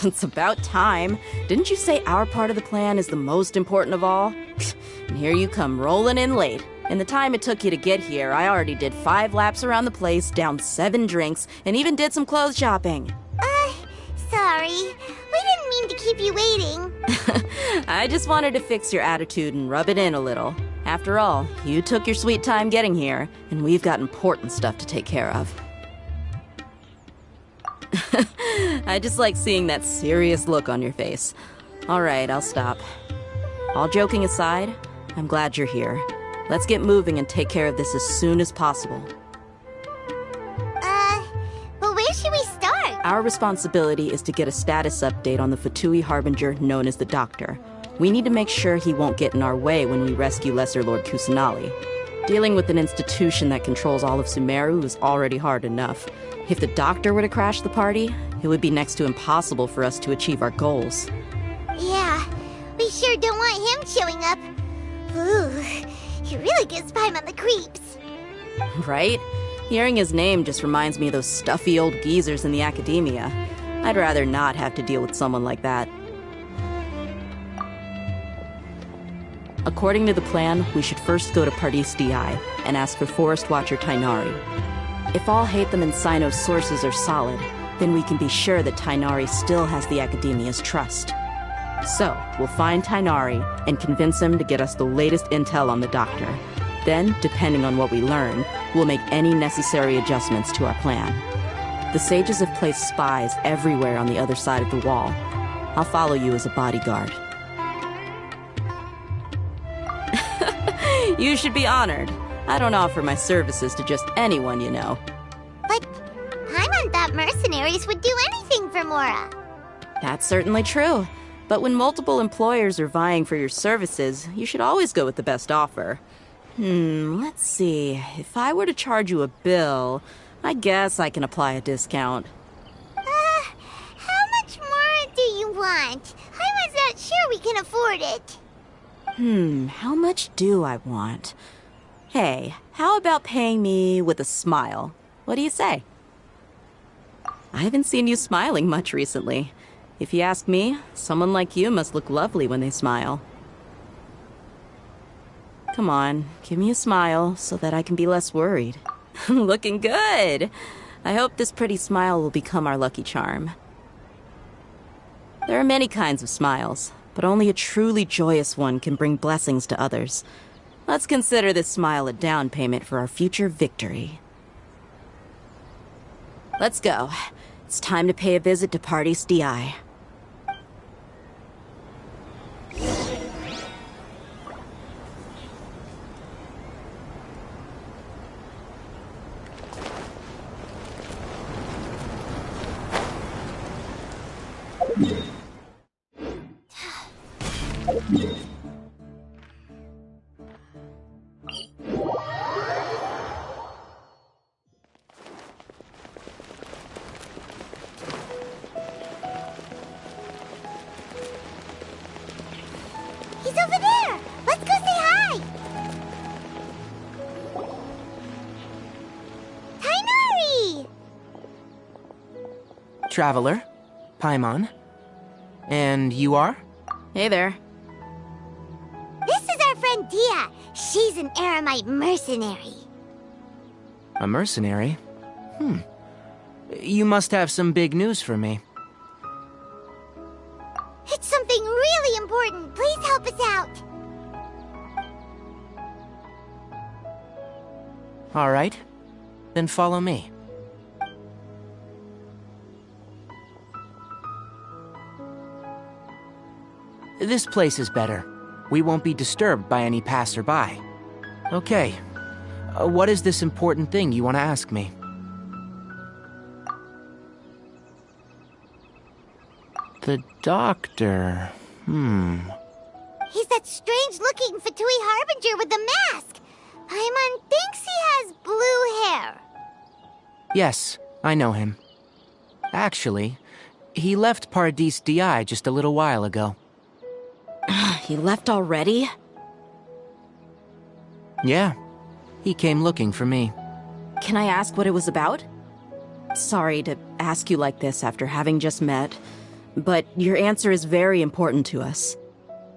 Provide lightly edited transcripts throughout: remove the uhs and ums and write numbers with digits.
It's about time. Didn't you say our part of the plan is the most important of all? And here you come rolling in late. In the time it took you to get here, I already did 5 laps around the place, downed 7 drinks, and even did some clothes shopping. Sorry. We didn't mean to keep you waiting. I just wanted to fix your attitude and rub it in a little. After all, you took your sweet time getting here, and we've got important stuff to take care of. I just like seeing that serious look on your face. All right, I'll stop. All joking aside, I'm glad you're here. Let's get moving and take care of this as soon as possible. But where should we start? Our responsibility is to get a status update on the Fatui Harbinger known as the Doctor. We need to make sure he won't get in our way when we rescue Lesser Lord Kusanali. Dealing with an institution that controls all of Sumeru is already hard enough. If the Doctor were to crash the party, it would be next to impossible for us to achieve our goals. Yeah, we sure don't want him showing up. Ooh, he really gives Paimon the creeps. Right? Hearing his name just reminds me of those stuffy old geezers in the academia. I'd rather not have to deal with someone like that. According to the plan, we should first go to Pardis Di and ask for Forest Watcher Tainari. If all Hatham and Sino's sources are solid, then we can be sure that Tainari still has the Academia's trust. So, we'll find Tainari and convince him to get us the latest intel on the Doctor. Then, depending on what we learn, we'll make any necessary adjustments to our plan. The sages have placed spies everywhere on the other side of the wall. I'll follow you as a bodyguard. You should be honored. I don't offer my services to just anyone, you know. But Paimon thought mercenaries would do anything for Mora. That's certainly true. But when multiple employers are vying for your services, you should always go with the best offer. Let's see. If I were to charge you a bill, I guess I can apply a discount. How much more do you want? Paimon's not sure we can afford it. How much do I want? Hey, how about paying me with a smile? What do you say? I haven't seen you smiling much recently. If you ask me, someone like you must look lovely when they smile. Come on, give me a smile so that I can be less worried. Looking good! I hope this pretty smile will become our lucky charm. There are many kinds of smiles, but only a truly joyous one can bring blessings to others. Let's consider this smile a down payment for our future victory. Let's go. It's time to pay a visit to Pardis Di. He's over there! Let's go say hi! Tainari! Traveler, Paimon. And you are? Hey there. This is our friend Dia. She's an Aramite mercenary. A mercenary? You must have some big news for me. It's something really important. Please help us out. All right. Then follow me. This place is better. We won't be disturbed by any passerby. Okay. What is this important thing you want to ask me? The Doctor. He's that strange-looking Fatui Harbinger with the mask. Paimon thinks he has blue hair. Yes, I know him. Actually, he left Pardis Di just a little while ago. He left already? Yeah, he came looking for me. Can I ask what it was about? Sorry to ask you like this after having just met, but your answer is very important to us.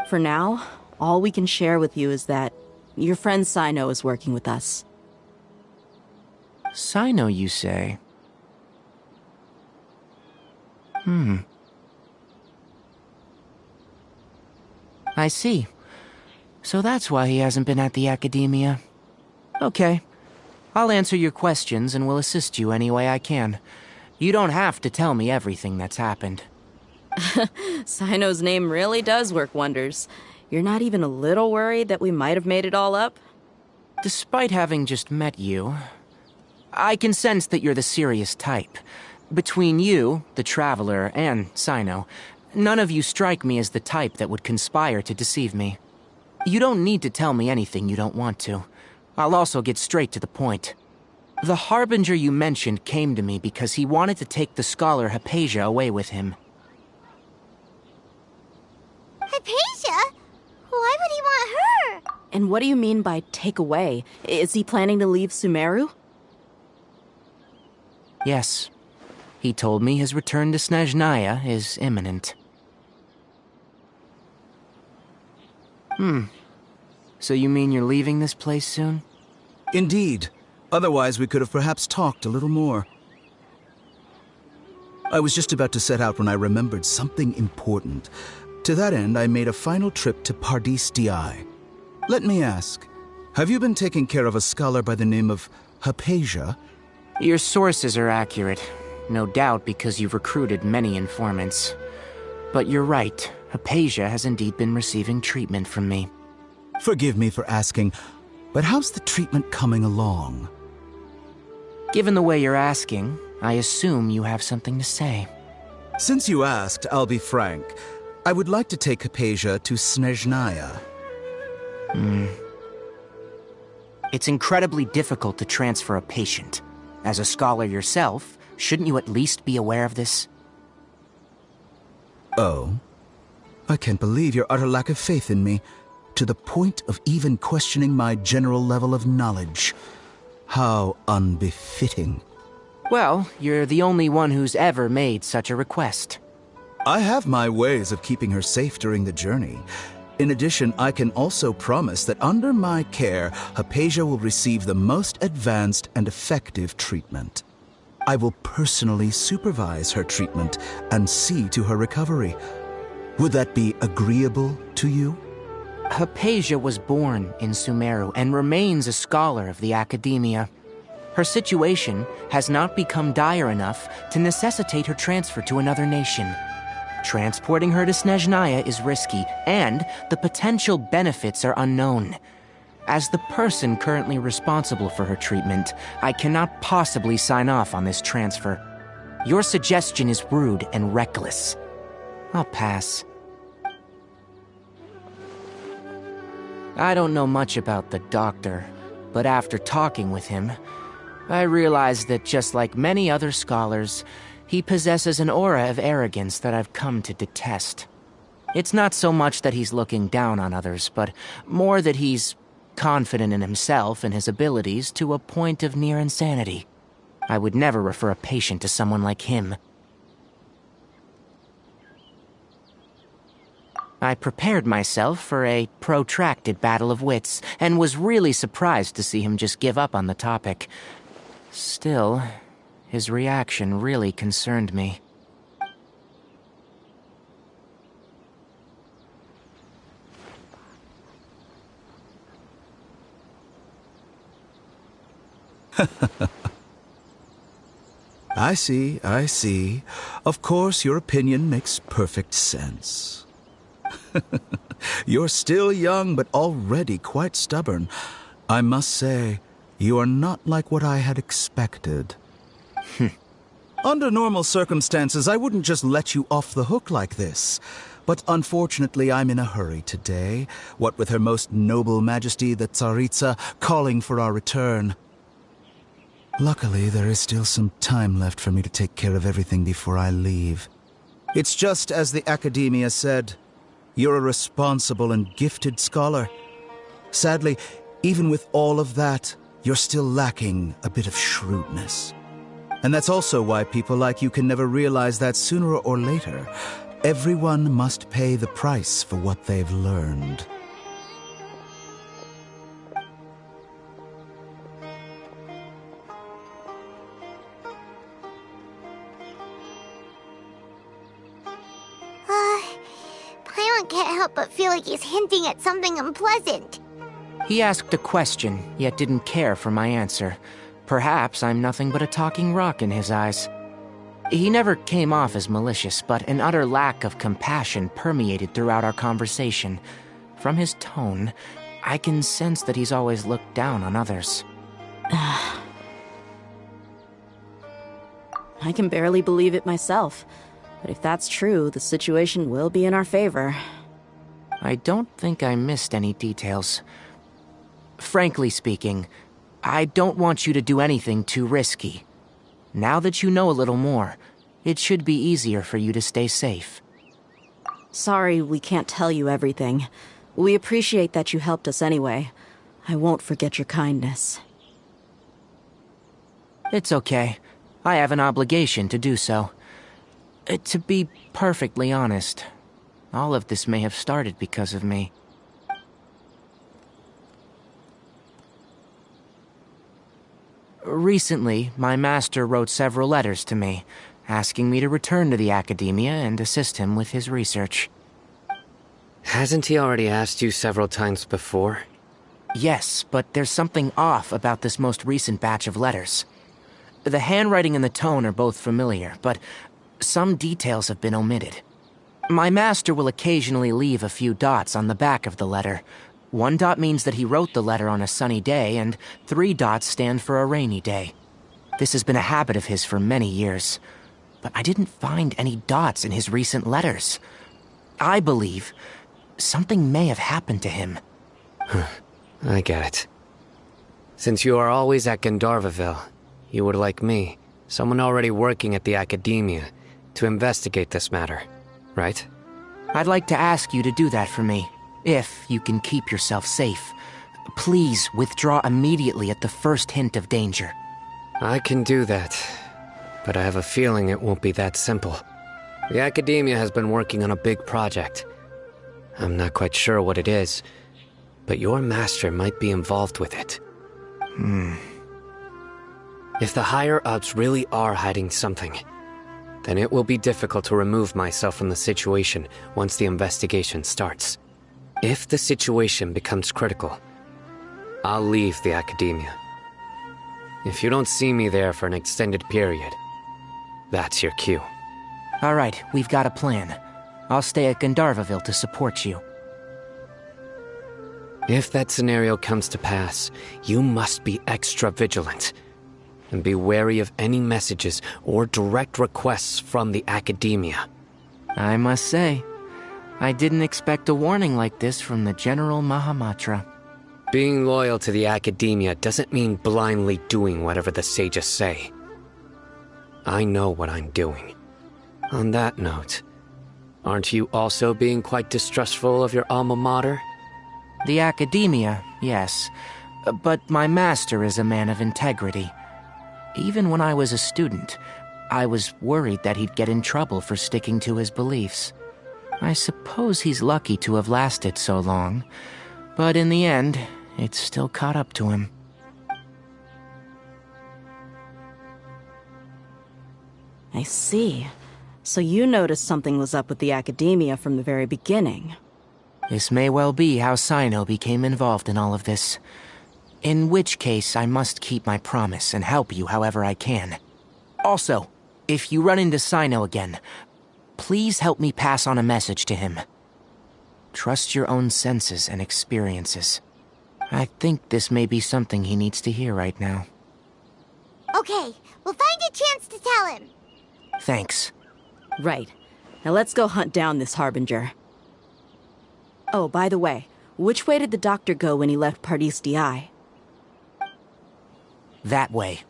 For now, all we can share with you is that your friend Sino is working with us. Sino, you say? I see. So that's why he hasn't been at the academia. Okay. I'll answer your questions and will assist you any way I can. You don't have to tell me everything that's happened. Sino's name really does work wonders. You're not even a little worried that we might have made it all up? Despite having just met you, I can sense that you're the serious type. Between you, the Traveler, and Sino, none of you strike me as the type that would conspire to deceive me. You don't need to tell me anything you don't want to. I'll also get straight to the point. The Harbinger you mentioned came to me because he wanted to take the scholar Hypatia away with him. Hypatia? Why would he want her? And what do you mean by take away? Is he planning to leave Sumeru? Yes. He told me his return to Snezhnaya is imminent. So you mean you're leaving this place soon? Indeed. Otherwise, we could have perhaps talked a little more. I was just about to set out when I remembered something important. To that end, I made a final trip to Pardis Di. Let me ask, have you been taking care of a scholar by the name of Hypatia? Your sources are accurate. No doubt because you've recruited many informants. But you're right. Hypatia has indeed been receiving treatment from me. Forgive me for asking, but how's the treatment coming along? Given the way you're asking, I assume you have something to say. Since you asked, I'll be frank. I would like to take Hypatia to Snezhnaya. It's incredibly difficult to transfer a patient. As a scholar yourself, shouldn't you at least be aware of this? Oh? I can't believe your utter lack of faith in me, to the point of even questioning my general level of knowledge. How unbefitting. Well, you're the only one who's ever made such a request. I have my ways of keeping her safe during the journey. In addition, I can also promise that under my care, Hypatia will receive the most advanced and effective treatment. I will personally supervise her treatment and see to her recovery. Would that be agreeable to you? Hypatia was born in Sumeru and remains a scholar of the academia. Her situation has not become dire enough to necessitate her transfer to another nation. Transporting her to Snezhnaya is risky, and the potential benefits are unknown. As the person currently responsible for her treatment, I cannot possibly sign off on this transfer. Your suggestion is rude and reckless. I'll pass. I don't know much about the doctor, but after talking with him, I realized that just like many other scholars, he possesses an aura of arrogance that I've come to detest. It's not so much that he's looking down on others, but more that he's confident in himself and his abilities to a point of near insanity. I would never refer a patient to someone like him. I prepared myself for a protracted battle of wits, and was really surprised to see him just give up on the topic. Still, his reaction really concerned me. I see. Of course, your opinion makes perfect sense. You're still young, but already quite stubborn. I must say, you are not like what I had expected. Under normal circumstances, I wouldn't just let you off the hook like this. But unfortunately, I'm in a hurry today, what with Her Most Noble Majesty the Tsaritsa calling for our return. Luckily, there is still some time left for me to take care of everything before I leave. It's just as the Academia said, you're a responsible and gifted scholar. Sadly, even with all of that, you're still lacking a bit of shrewdness. And that's also why people like you can never realize that sooner or later, Everyone must pay the price for what they've learned. Paimon can't help but feel like he's hinting at something unpleasant. He asked a question, yet didn't care for my answer. Perhaps I'm nothing but a talking rock in his eyes. He never came off as malicious, but an utter lack of compassion permeated throughout our conversation. From his tone, I can sense that he's always looked down on others. I can barely believe it myself. But if that's true, the situation will be in our favor. I don't think I missed any details. Frankly speaking, I don't want you to do anything too risky. Now that you know a little more, it should be easier for you to stay safe. Sorry we can't tell you everything. We appreciate that you helped us anyway. I won't forget your kindness. It's okay. I have an obligation to do so. To be perfectly honest, all of this may have started because of me. Recently, my master wrote several letters to me, asking me to return to the academia and assist him with his research. Hasn't he already asked you several times before? Yes, but there's something off about this most recent batch of letters. The handwriting and the tone are both familiar, but some details have been omitted. My master will occasionally leave a few dots on the back of the letter. 1 dot means that he wrote the letter on a sunny day, and 3 dots stand for a rainy day. This has been a habit of his for many years, but I didn't find any dots in his recent letters. I believe something may have happened to him. I get it. Since you are always at Gandharvaville, you would like me, someone already working at the academia, to investigate this matter, right? I'd like to ask you to do that for me, if you can keep yourself safe. Please withdraw immediately at the first hint of danger. I can do that, but I have a feeling it won't be that simple. The academia has been working on a big project. I'm not quite sure what it is, but your master might be involved with it. If the higher-ups really are hiding something, then it will be difficult to remove myself from the situation once the investigation starts. If the situation becomes critical, I'll leave the academia. If you don't see me there for an extended period, that's your cue. All right, we've got a plan. I'll stay at Gandharvaville to support you. If that scenario comes to pass, you must be extra vigilant. And be wary of any messages or direct requests from the academia. I must say, I didn't expect a warning like this from the General Mahamatra. Being loyal to the academia doesn't mean blindly doing whatever the sages say. I know what I'm doing. On that note, aren't you also being quite distrustful of your alma mater? The academia, yes. But my master is a man of integrity. Even when I was a student, I was worried that he'd get in trouble for sticking to his beliefs. I suppose he's lucky to have lasted so long, but in the end, it's still caught up to him. I see. So you noticed something was up with the academia from the very beginning. This may well be how Sino became involved in all of this. In which case, I must keep my promise and help you however I can. Also, if you run into Sino again, please help me pass on a message to him. Trust your own senses and experiences. I think this may be something he needs to hear right now. Okay, we'll find a chance to tell him. Thanks. Right. Now let's go hunt down this Harbinger. Oh, by the way, which way did the doctor go when he left Pardis Di? That way.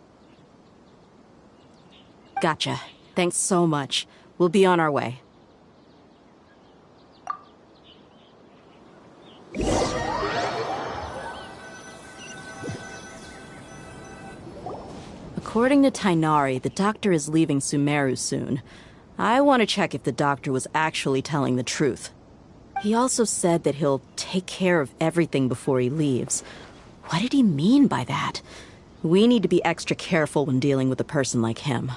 Gotcha. Thanks so much. We'll be on our way. According to Tainari, the doctor is leaving Sumeru soon. I want to check if the doctor was actually telling the truth. He also said that he'll take care of everything before he leaves. What did he mean by that? We need to be extra careful when dealing with a person like him.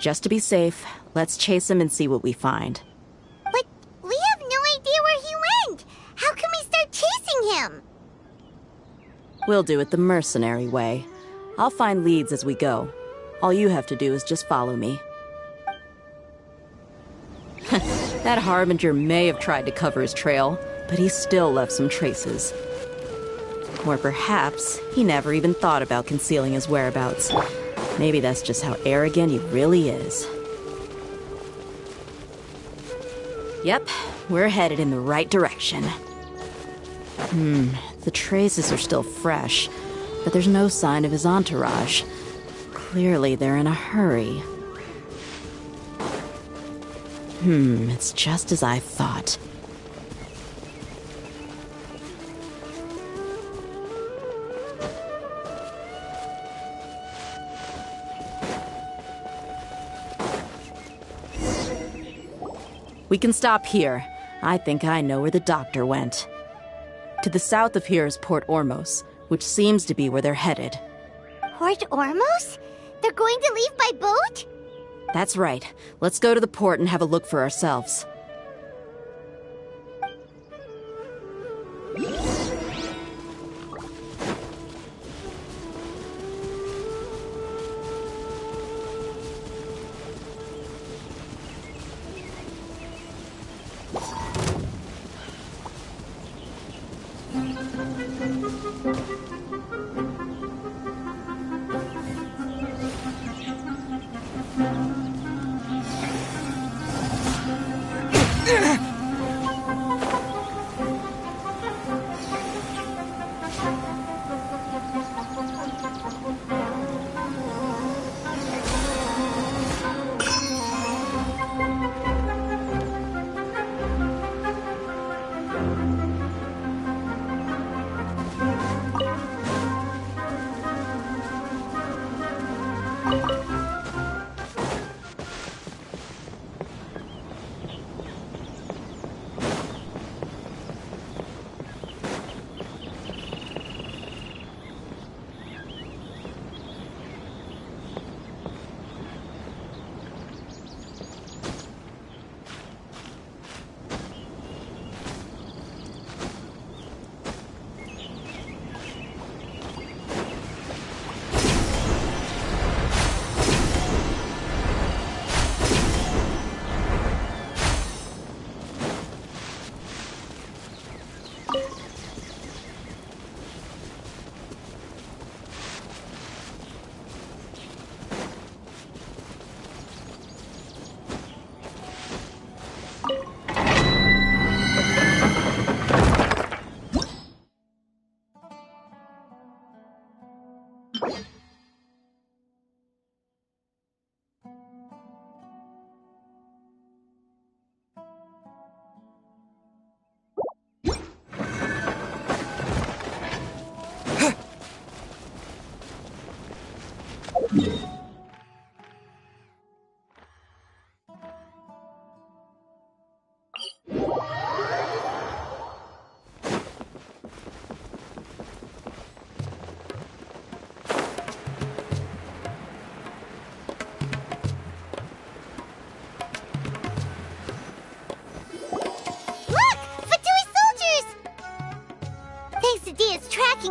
Just to be safe, let's chase him and see what we find. But we have no idea where he went! How can we start chasing him? We'll do it the mercenary way. I'll find leads as we go. All you have to do is just follow me. That Harbinger may have tried to cover his trail, but he still left some traces. Or perhaps he never even thought about concealing his whereabouts. Maybe that's just how arrogant he really is. Yep, we're headed in the right direction. The traces are still fresh, but there's no sign of his entourage. Clearly they're in a hurry. It's just as I thought. We can stop here. I think I know where the doctor went. To the south of here is Port Ormos, which seems to be where they're headed. Port Ormos? They're going to leave by boat? That's right. Let's go to the port and have a look for ourselves.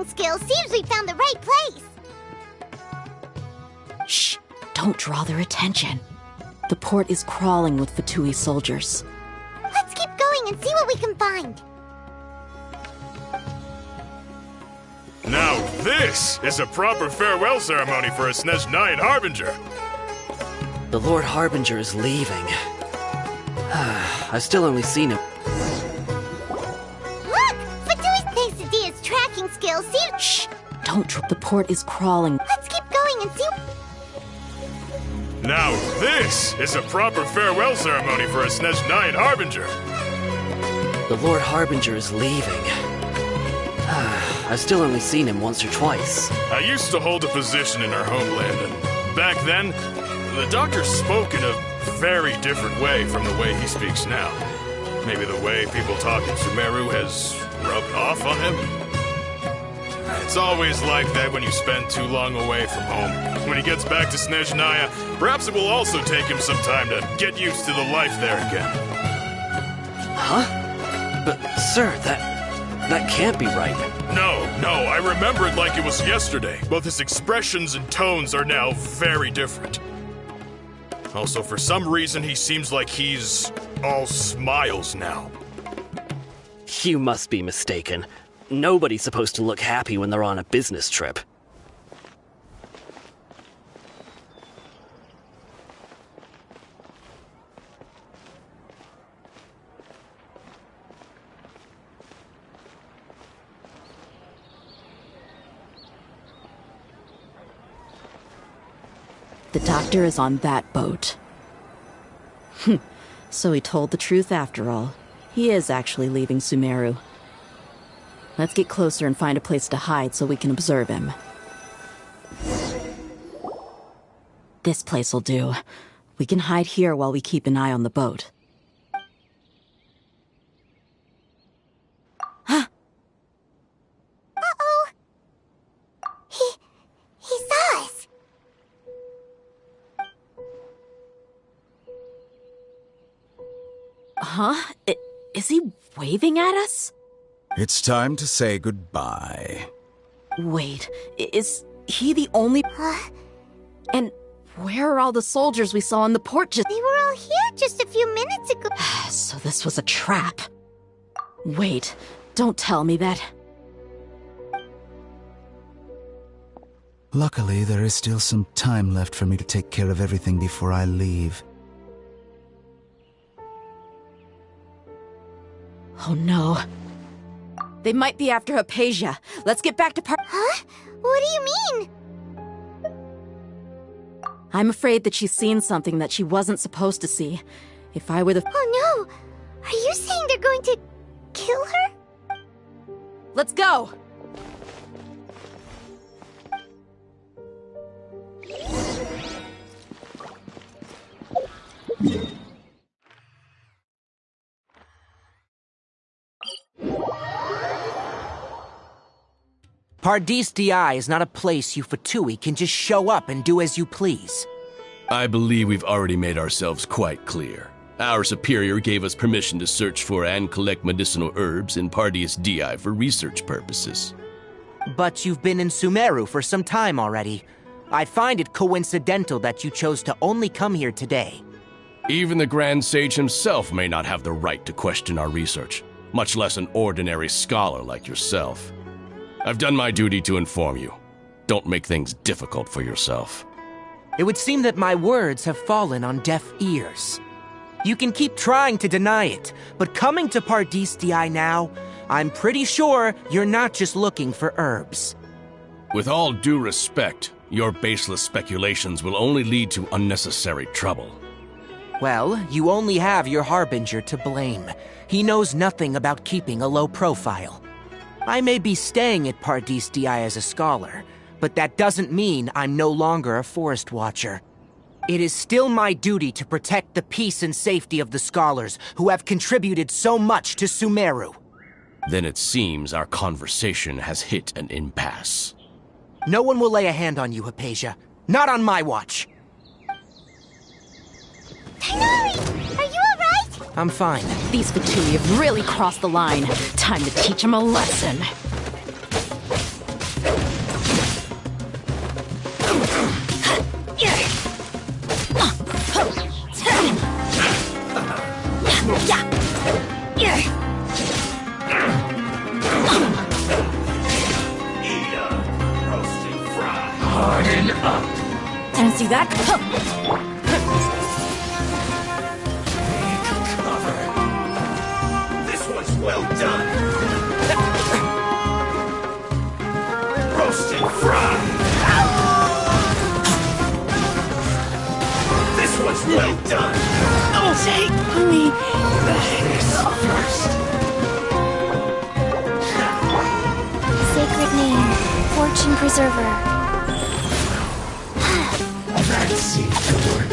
Skill seems we found the right place. Shh! Don't draw their attention. The port is crawling with Fatui soldiers. Let's keep going and see what we can find. Now this is a proper farewell ceremony for a Snezhnayan Harbinger. The Lord Harbinger is leaving. I've still only seen him. Shh! Don't. The port is crawling. Let's keep going and see. Now this is a proper farewell ceremony for a Snezhnayan Harbinger. The Lord Harbinger is leaving. I've still only seen him once or twice. I used to hold a position in our homeland, and back then, the doctor spoke in a very different way from the way he speaks now. Maybe the way people talk in Sumeru has rubbed off on him? It's always like that when you spend too long away from home. When he gets back to Snezhnaya, perhaps it will also take him some time to get used to the life there again. Huh? But, sir, that can't be right. No, I remember it like it was yesterday. Both his expressions and tones are now very different. Also, for some reason, he seems like he's all smiles now. You must be mistaken. Nobody's supposed to look happy when they're on a business trip. The doctor is on that boat. So he told the truth after all. He is actually leaving Sumeru. Let's get closer and find a place to hide so we can observe him. This place will do. We can hide here while we keep an eye on the boat. Huh? Uh-oh. He saw us. Huh? Is he waving at us? It's time to say goodbye. Wait, is he the only... And where are all the soldiers we saw on the port just... They were all here just a few minutes ago. So this was a trap. Wait, don't tell me that... Luckily, there is still some time left for me to take care of everything before I leave. Oh no. They might be after Hypatia. Let's get back to Huh? What do you mean? I'm afraid that she's seen something that she wasn't supposed to see. If I were the... Oh no! Are you saying they're going to kill her? Let's go! Pardis Di is not a place you Fatui can just show up and do as you please. I believe we've already made ourselves quite clear. Our superior gave us permission to search for and collect medicinal herbs in Pardis Di for research purposes. But you've been in Sumeru for some time already. I find it coincidental that you chose to only come here today. Even the Grand Sage himself may not have the right to question our research, much less an ordinary scholar like yourself. I've done my duty to inform you. Don't make things difficult for yourself. It would seem that my words have fallen on deaf ears. You can keep trying to deny it, but coming to Pardis Di now, I'm pretty sure you're not just looking for herbs. With all due respect, your baseless speculations will only lead to unnecessary trouble. Well, you only have your Harbinger to blame. He knows nothing about keeping a low profile. I may be staying at Pardis Di as a scholar, but that doesn't mean I'm no longer a forest watcher. It is still my duty to protect the peace and safety of the scholars who have contributed so much to Sumeru. Then it seems our conversation has hit an impasse. No one will lay a hand on you, Hypatia. Not on my watch. Tighnari! Are you alright? I'm fine. These Fatui have really crossed the line. Time to teach them a lesson. Harden up. Didn't see that? This one's well done. Roast and fry. This one's well done. Oh, take me. First. Sacred name, Fortune Preserver. That seems to work.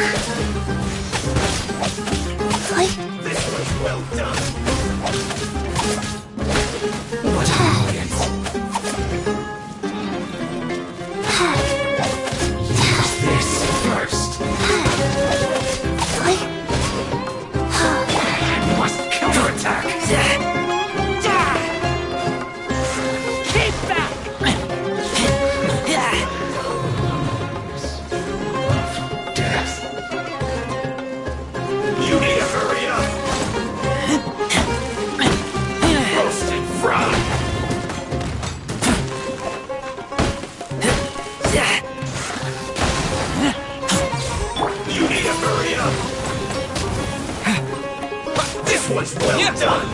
was well done.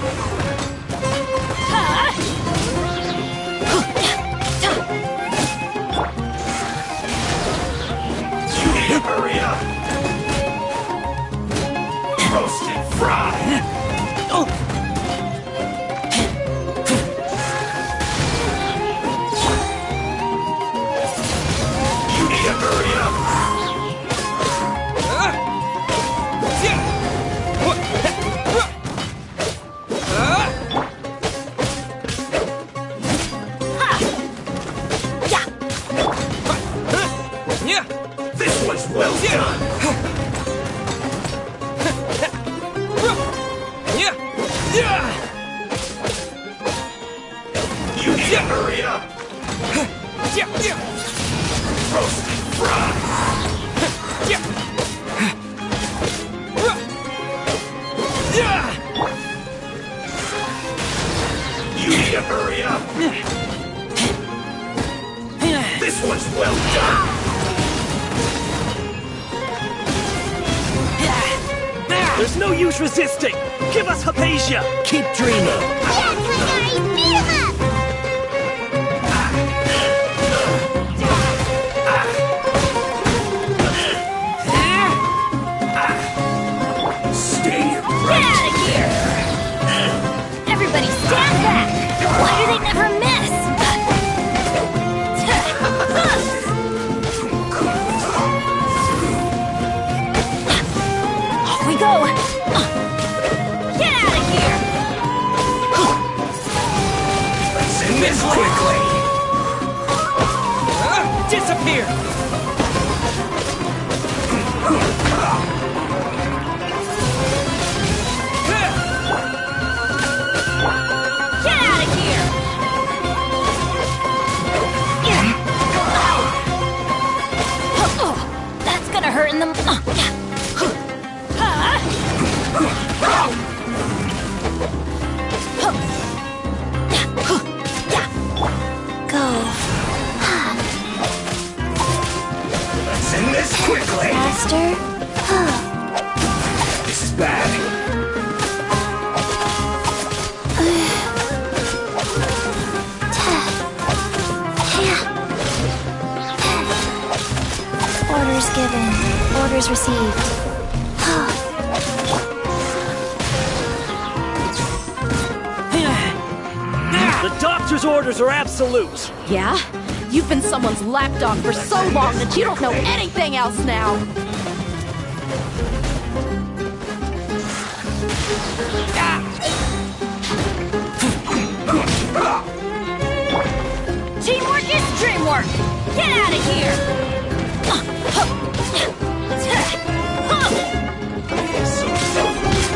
You need to hurry up. Roast and fry. You need to hurry up. This was well done. You need to hurry up. Roast and fry. You need to hurry up. This one's well done. There's no use resisting! Give us Hypatia! Keep dreaming. Yeah, Tighnari, beat him up! Stay Get right. out of here! Everybody stand back! Why do they never miss? Off we go! Get out of here! Let's end this quickly. Disappear! Get out of here! That's gonna hurt in the... Go. Let's end this quickly. Faster. This is bad. Orders given. Orders received. The doctor's orders are absolute! Yeah? You've been someone's lapdog for so long that you don't know anything else now! Teamwork is dreamwork! Get out of here!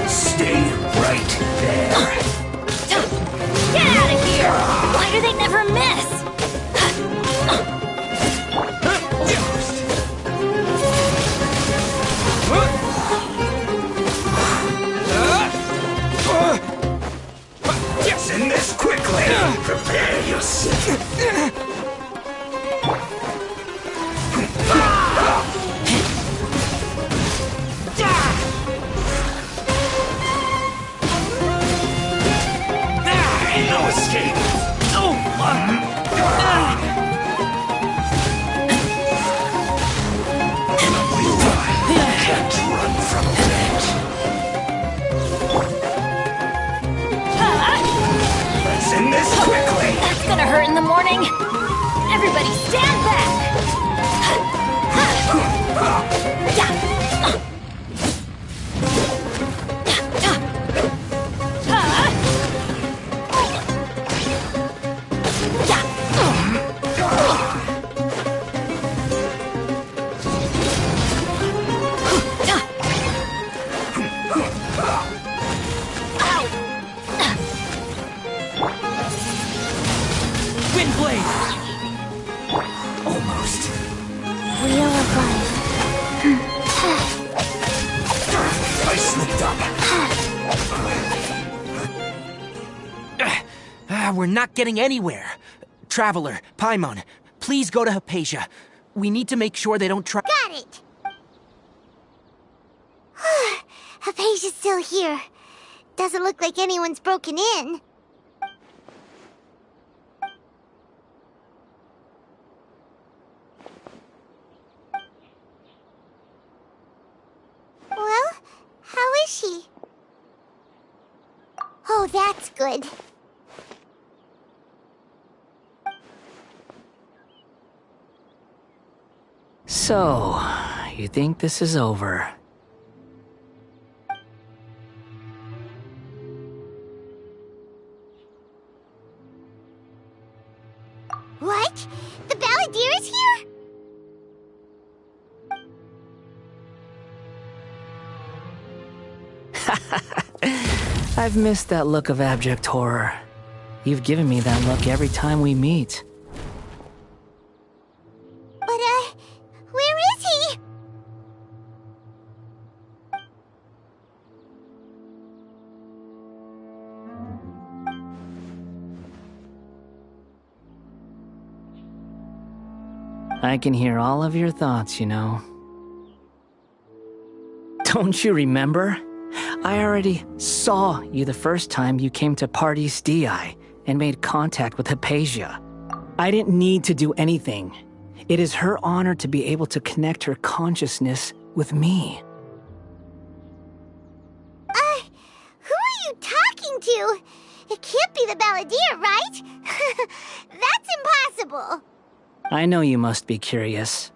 Stay right there. Get out of here! Why do they never miss? Let's end this quickly. Prepare yourself. No escape. Can't run from death. Let's end this quickly. That's gonna hurt in the morning. Everybody stand back! Windblade! Almost. Wheel of life. I slipped up. We're not getting anywhere. Traveler, Paimon, please go to Hypatia. We need to make sure they don't try— Got it! Hypatia's still here. Doesn't look like anyone's broken in. Well, how is she? Oh, that's good. So, you think this is over? What? The Balladeer is here? I've missed that look of abject horror. You've given me that look every time we meet. But, where is he? I can hear all of your thoughts, you know. Don't you remember? I already saw you the first time you came to Party's DI and made contact with Hypatia. I didn't need to do anything. It is her honor to be able to connect her consciousness with me. Who are you talking to? It can't be the Balladeer, right? That's impossible. I know you must be curious.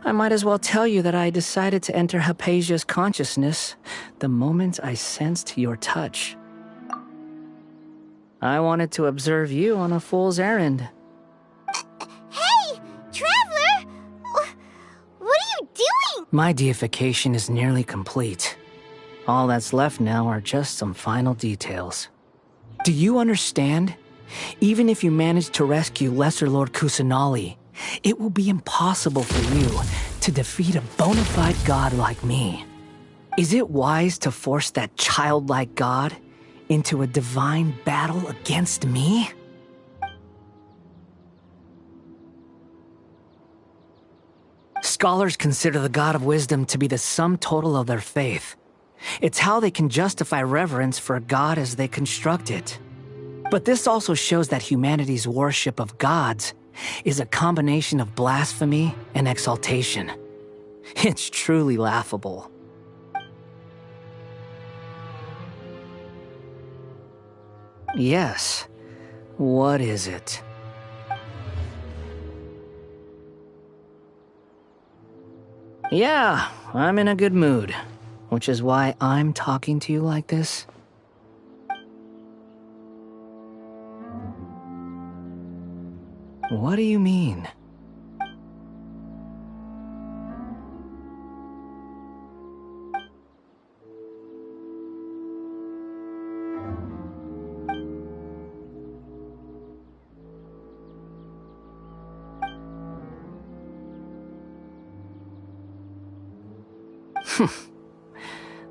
I might as well tell you that I decided to enter Hypatia's consciousness the moment I sensed your touch. I wanted to observe you on a fool's errand. Hey, Traveler! What are you doing? My deification is nearly complete. All that's left now are just some final details. Do you understand? Even if you manage to rescue Lesser Lord Kusanali, it will be impossible for you to defeat a bona fide god like me. Is it wise to force that childlike god into a divine battle against me? Scholars consider the god of wisdom to be the sum total of their faith. It's how they can justify reverence for a god as they construct it. But this also shows that humanity's worship of gods is a combination of blasphemy and exaltation. It's truly laughable. Yes. What is it? Yeah, I'm in a good mood, which is why I'm talking to you like this. What do you mean?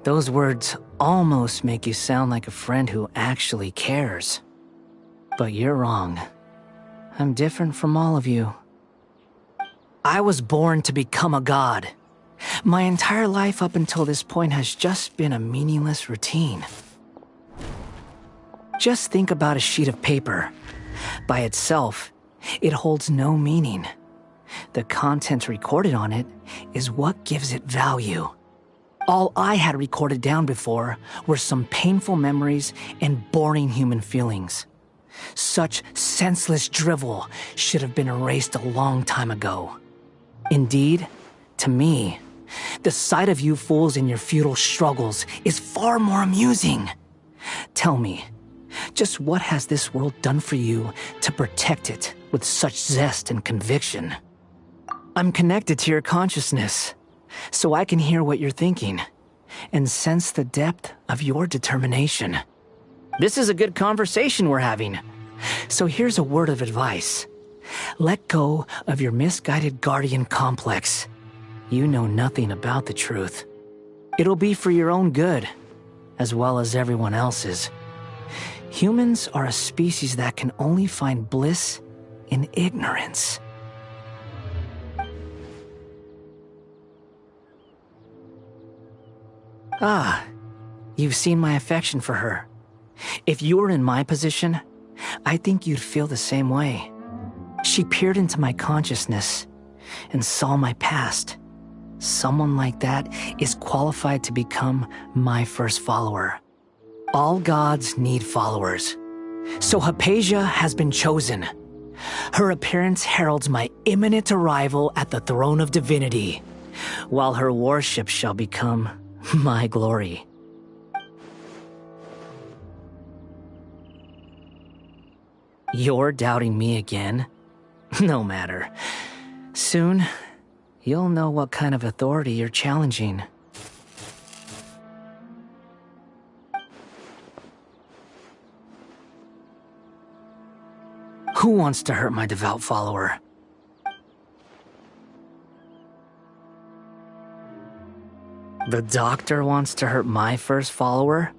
Those words almost make you sound like a friend who actually cares. But you're wrong. I'm different from all of you. I was born to become a god. My entire life up until this point has just been a meaningless routine. Just think about a sheet of paper. By itself, it holds no meaning. The content recorded on it is what gives it value. All I had recorded down before were some painful memories and boring human feelings. Such senseless drivel should have been erased a long time ago. Indeed, to me, the sight of you fools in your futile struggles is far more amusing. Tell me, just what has this world done for you to protect it with such zest and conviction? I'm connected to your consciousness, so I can hear what you're thinking and sense the depth of your determination. This is a good conversation we're having. So here's a word of advice. Let go of your misguided guardian complex. You know nothing about the truth. It'll be for your own good, as well as everyone else's. Humans are a species that can only find bliss in ignorance. Ah, you've seen my affection for her. If you were in my position, I think you'd feel the same way. She peered into my consciousness and saw my past. Someone like that is qualified to become my first follower. All gods need followers. So Hypatia has been chosen. Her appearance heralds my imminent arrival at the throne of divinity, while her worship shall become my glory. You're doubting me again? No matter. Soon, you'll know what kind of authority you're challenging. Who wants to hurt my devout follower? The doctor wants to hurt my first follower?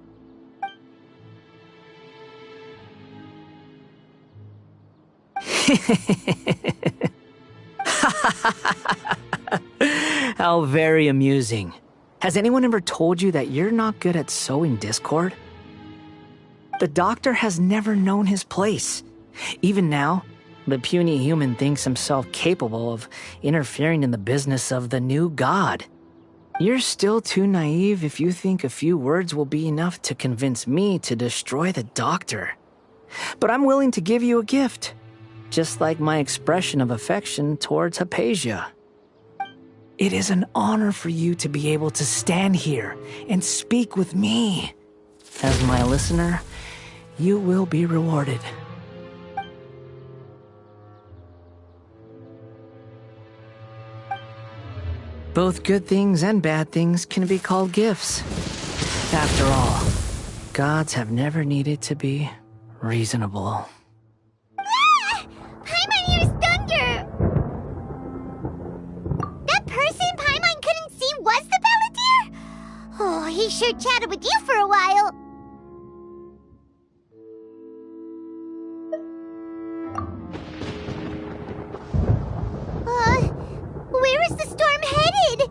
How very amusing. Has anyone ever told you that you're not good at sowing discord? The doctor has never known his place. Even now, the puny human thinks himself capable of interfering in the business of the new god. You're still too naive if you think a few words will be enough to convince me to destroy the doctor. But I'm willing to give you a gift, just like my expression of affection towards Hypatia. It is an honor for you to be able to stand here and speak with me. As my listener, you will be rewarded. Both good things and bad things can be called gifts. After all, gods have never needed to be reasonable. Ah! Paimon hears thunder! That person Paimon couldn't see was the Palantir? Oh, he sure chatted with you for a while. Where is the storm headed?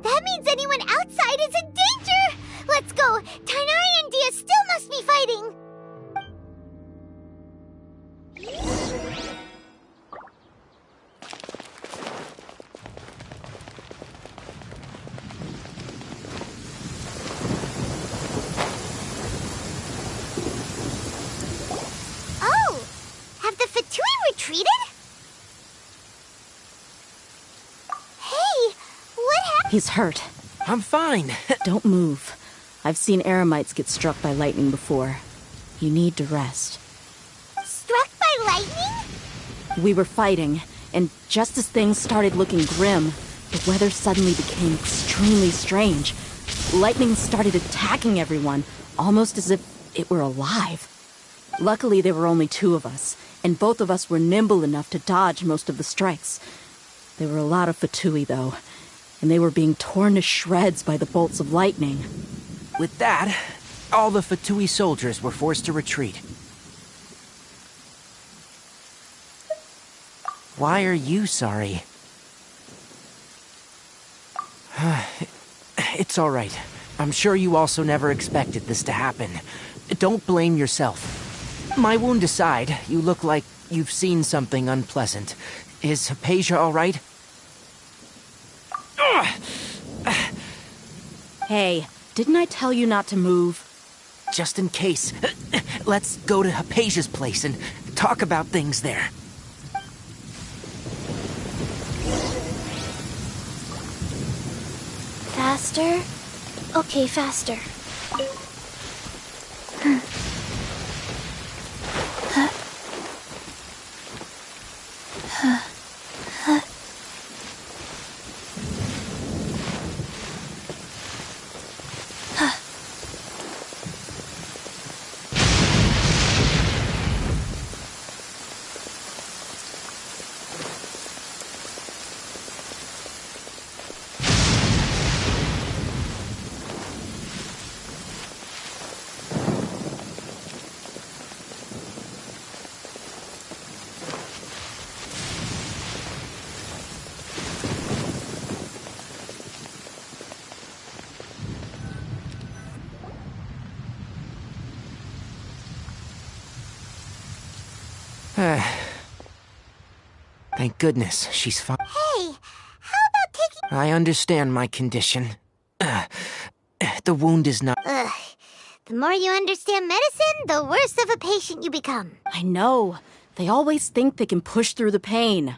That means anyone outside is in danger! Let's go! Tighnari and Dia still must be fighting! Oh! Have the Fatui retreated? He's hurt. I'm fine. Don't move. I've seen eremites get struck by lightning before. You need to rest. Struck by lightning? We were fighting, and just as things started looking grim, the weather suddenly became extremely strange. Lightning started attacking everyone, almost as if it were alive. Luckily, there were only two of us, and both of us were nimble enough to dodge most of the strikes. There were a lot of Fatui, though, and they were being torn to shreds by the bolts of lightning. With that, all the Fatui soldiers were forced to retreat. Why are you sorry? It's all right. I'm sure you also never expected this to happen. Don't blame yourself. My wound aside, you look like you've seen something unpleasant. Is Hypatia all right? Hey, didn't I tell you not to move? Just in case. Let's go to Hypatia's place and talk about things there. Faster? Okay, faster. Thank goodness she's fine. Hey, how about taking... I understand my condition. The wound is not... Ugh. The more you understand medicine, the worse of a patient you become. I know. They always think they can push through the pain.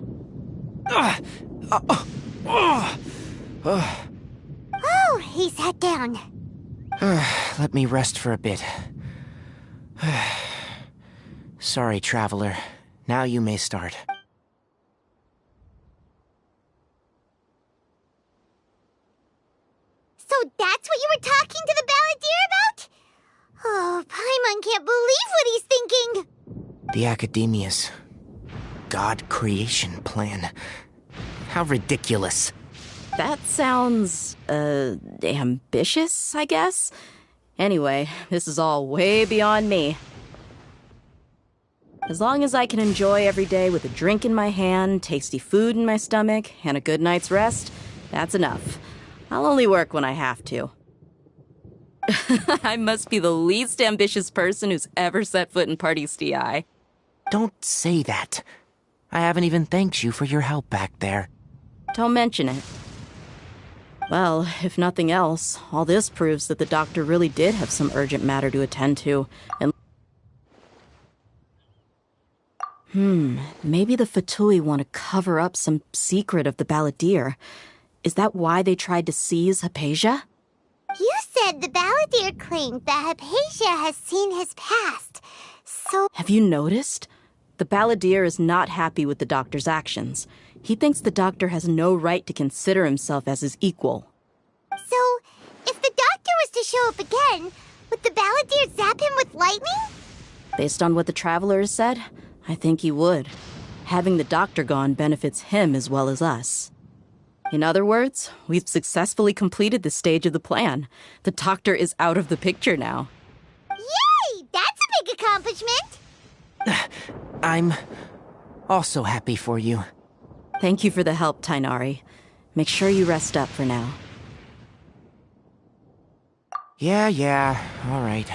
Oh, he sat down. Let me rest for a bit. Sorry, traveler. Now you may start. So that's what you were talking to the balladeer about? Oh, Paimon can't believe what he's thinking. The Academia's God creation plan. How ridiculous. That sounds, ambitious, I guess? Anyway, this is all way beyond me. As long as I can enjoy every day with a drink in my hand, tasty food in my stomach, and a good night's rest, that's enough. I'll only work when I have to. I must be the least ambitious person who's ever set foot in Party STI. Don't say that. I haven't even thanked you for your help back there. Don't mention it. Well, if nothing else, all this proves that the doctor really did have some urgent matter to attend to, and... maybe the Fatui want to cover up some secret of the balladeer. Is that why they tried to seize Hypatia? You said the balladeer claimed that Hypatia has seen his past, so... Have you noticed? The balladeer is not happy with the doctor's actions. He thinks the doctor has no right to consider himself as his equal. So, if the doctor was to show up again, would the balladeer zap him with lightning? Based on what the traveler has said, I think he would. Having the doctor gone benefits him as well as us. In other words, we've successfully completed this stage of the plan. The doctor is out of the picture now. Yay! That's a big accomplishment! I'm also happy for you. Thank you for the help, Tainari. Make sure you rest up for now. Yeah, all right.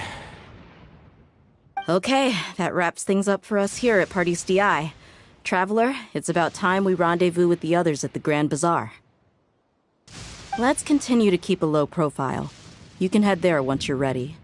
Okay, that wraps things up for us here at Party STI. Traveler, it's about time we rendezvous with the others at the Grand Bazaar. Let's continue to keep a low profile. You can head there once you're ready.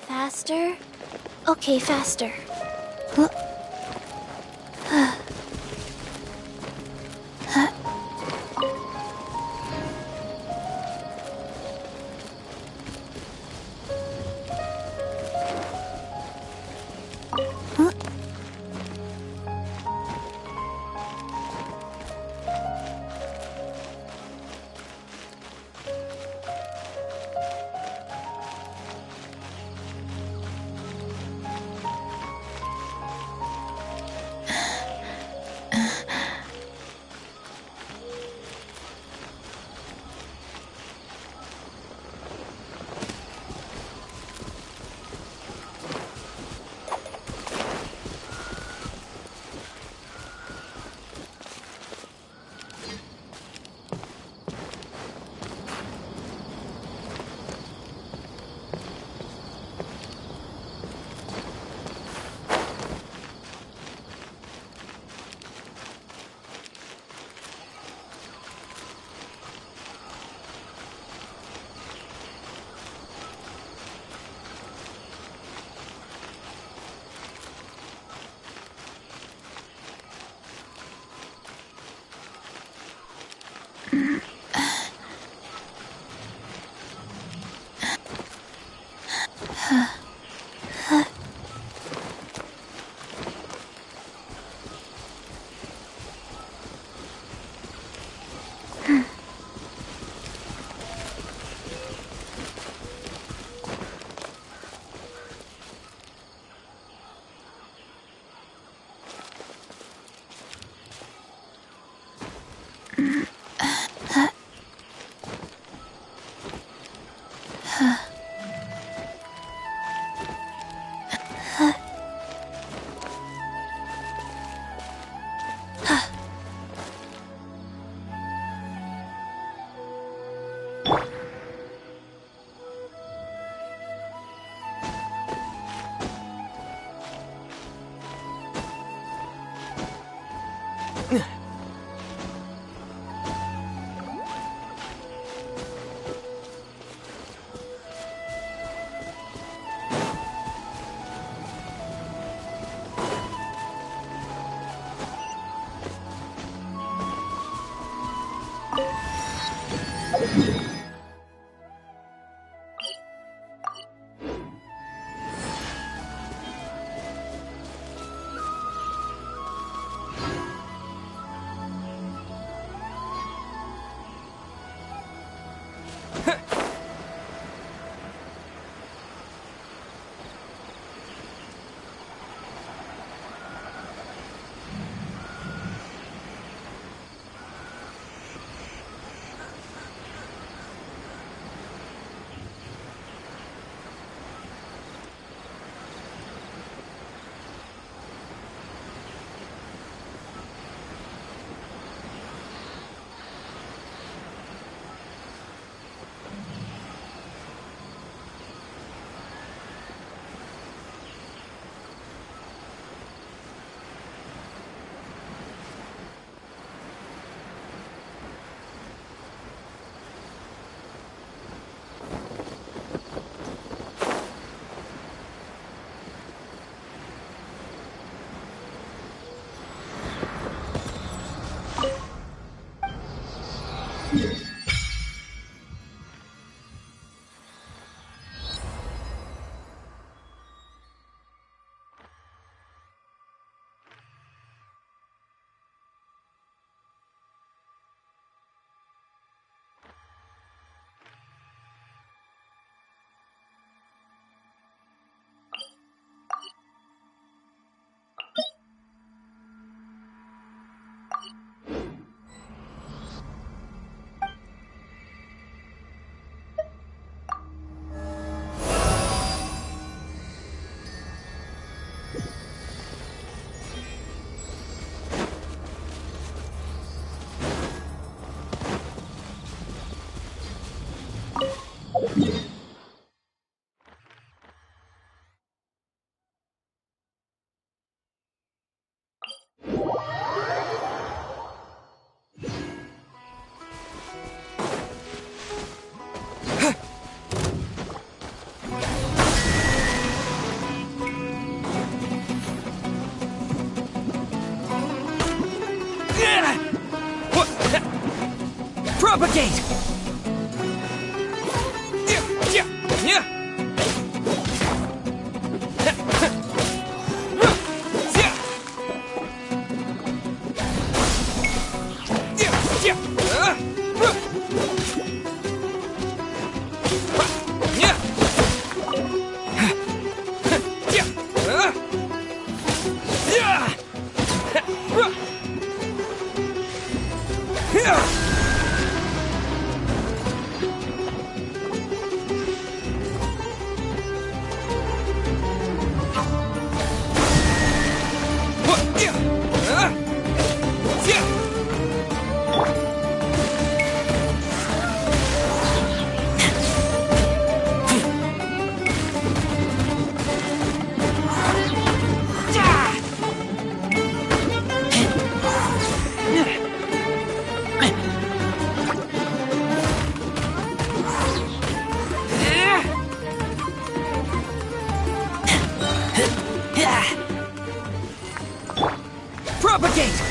Faster? Okay, faster. Propagate! Propagate!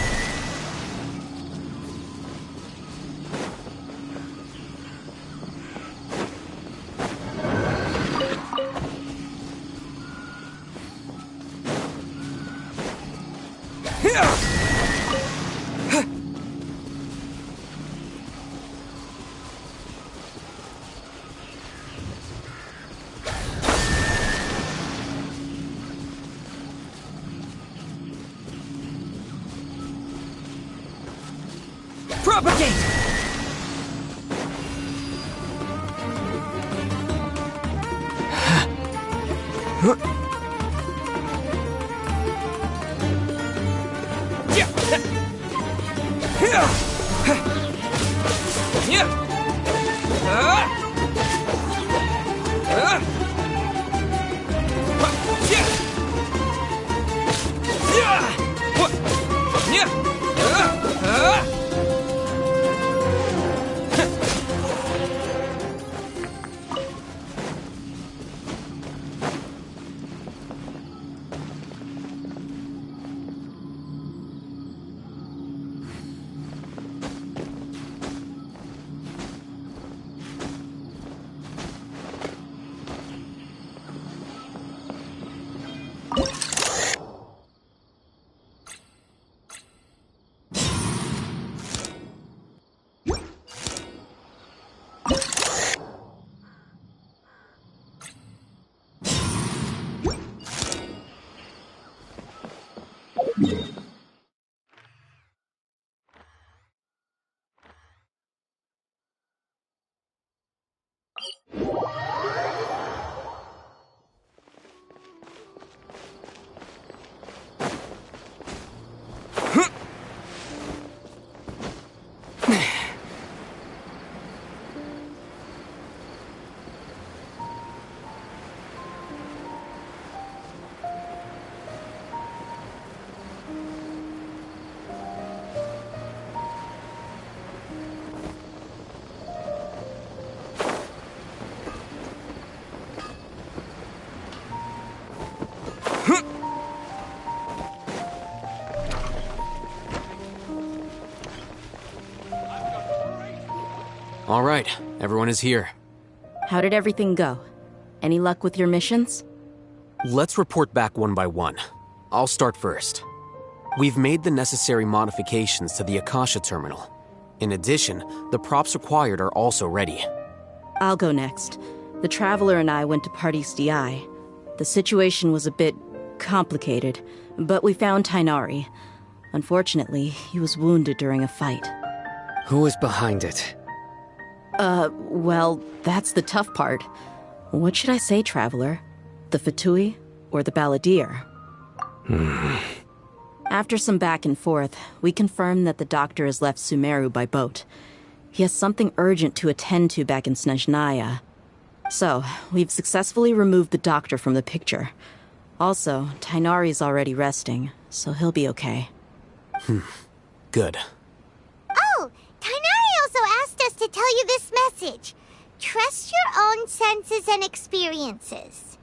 Propagate! All right, everyone is here. How did everything go? Any luck with your missions? Let's report back one by one. I'll start first. We've made the necessary modifications to the Akasha terminal. In addition, the props required are also ready. I'll go next. The Traveler and I went to Party's DI. The situation was a bit complicated, but we found Tainari. Unfortunately, he was wounded during a fight. Who is behind it? Well, that's the tough part. What should I say, Traveler? The Fatui or the Balladeer? After some back and forth, we confirmed that the doctor has left Sumeru by boat. He has something urgent to attend to back in Snezhnaya. So, we've successfully removed the doctor from the picture. Also, Tainari's already resting, so he'll be okay. Good. Oh, Tainari also asked us to tell you this message. Trust your own senses and experiences.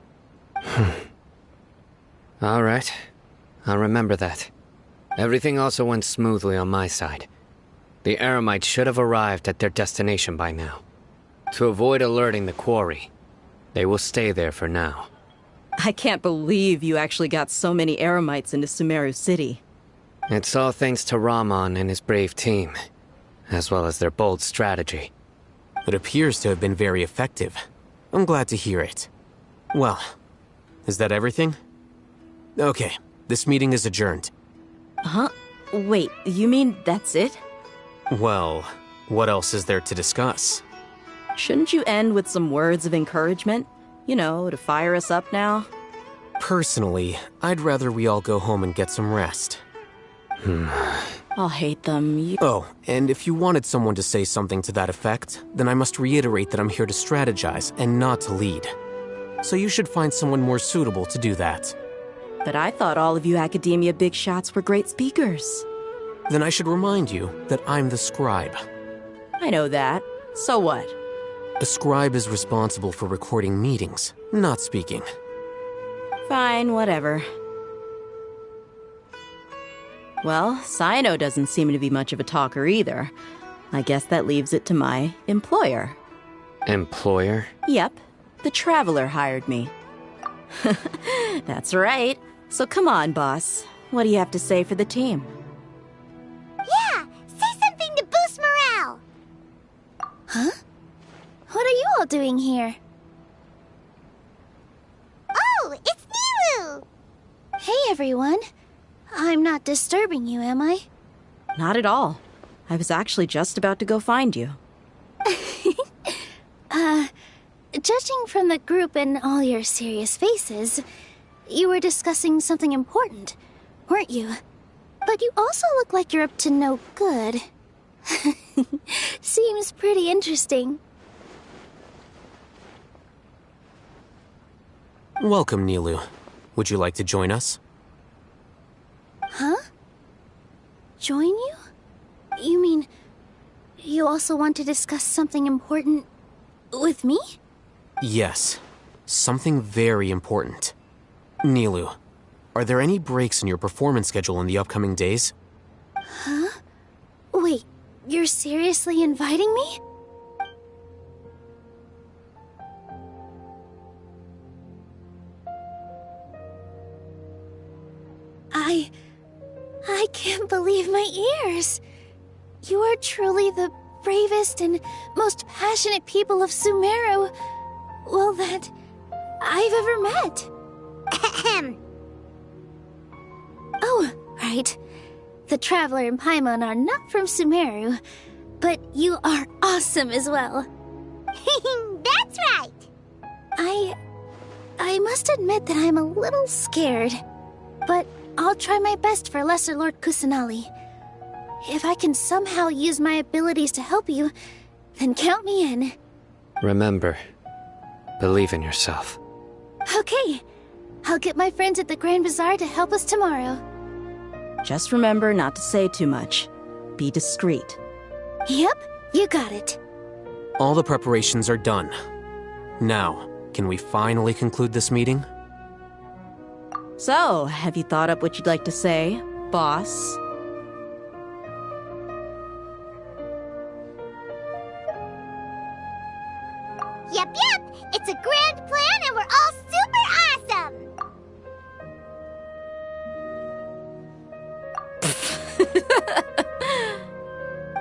All right. I'll remember that. Everything also went smoothly on my side. The Eremites should have arrived at their destination by now. To avoid alerting the quarry, they will stay there for now. I can't believe you actually got so many Eremites into Sumeru City. It's all thanks to Rahman and his brave team, as well as their bold strategy. It appears to have been very effective. I'm glad to hear it. Well, is that everything? Okay, this meeting is adjourned. Huh? Wait, you mean that's it? Well, what else is there to discuss? Shouldn't you end with some words of encouragement? You know, to fire us up now? Personally, I'd rather we all go home and get some rest. I'll hate them. Oh, and if you wanted someone to say something to that effect, then I must reiterate that I'm here to strategize and not to lead. So you should find someone more suitable to do that. But I thought all of you academia big shots were great speakers. Then I should remind you that I'm the scribe. I know that. So what? A scribe is responsible for recording meetings, not speaking. Fine, whatever. Well, Cyno doesn't seem to be much of a talker either. I guess that leaves it to my employer. Employer? Yep. The Traveler hired me. That's right. So come on, boss. What do you have to say for the team? Yeah! Say something to boost morale! Huh? What are you all doing here? Oh, it's Nilu! Hey, everyone. I'm not disturbing you, am I? Not at all. I was actually just about to go find you. Judging from the group and all your serious faces, you were discussing something important, weren't you? But you also look like you're up to no good. Seems pretty interesting. Welcome, Nilu. Would you like to join us? Huh? Join you? You mean, you also want to discuss something important with me? Yes. Something very important. Nilu, are there any breaks in your performance schedule in the upcoming days? Huh? Wait, you're seriously inviting me? I can't believe my ears. You are truly the bravest and most passionate people of Sumeru, well, that I've ever met. Ahem. Oh, right. The Traveler and Paimon are not from Sumeru, but you are awesome as well. That's right. I must admit that I'm a little scared, but I'll try my best for Lesser Lord Kusanali. If I can somehow use my abilities to help you, then count me in. Remember, believe in yourself. Okay, I'll get my friends at the Grand Bazaar to help us tomorrow. Just remember not to say too much. Be discreet. Yep, you got it. All the preparations are done. Now, can we finally conclude this meeting? So, have you thought up what you'd like to say, boss? Yep. It's a grand plan and we're all super awesome!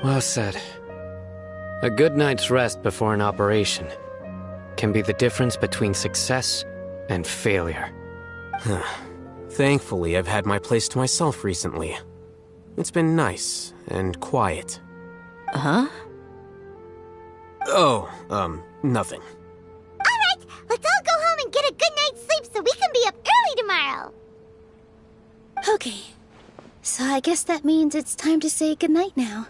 Well said. A good night's rest before an operation can be the difference between success and failure. Thankfully, I've had my place to myself recently. It's been nice and quiet. Huh? Oh, nothing. Alright, let's all go home and get a good night's sleep so we can be up early tomorrow! Okay, so I guess that means it's time to say goodnight now.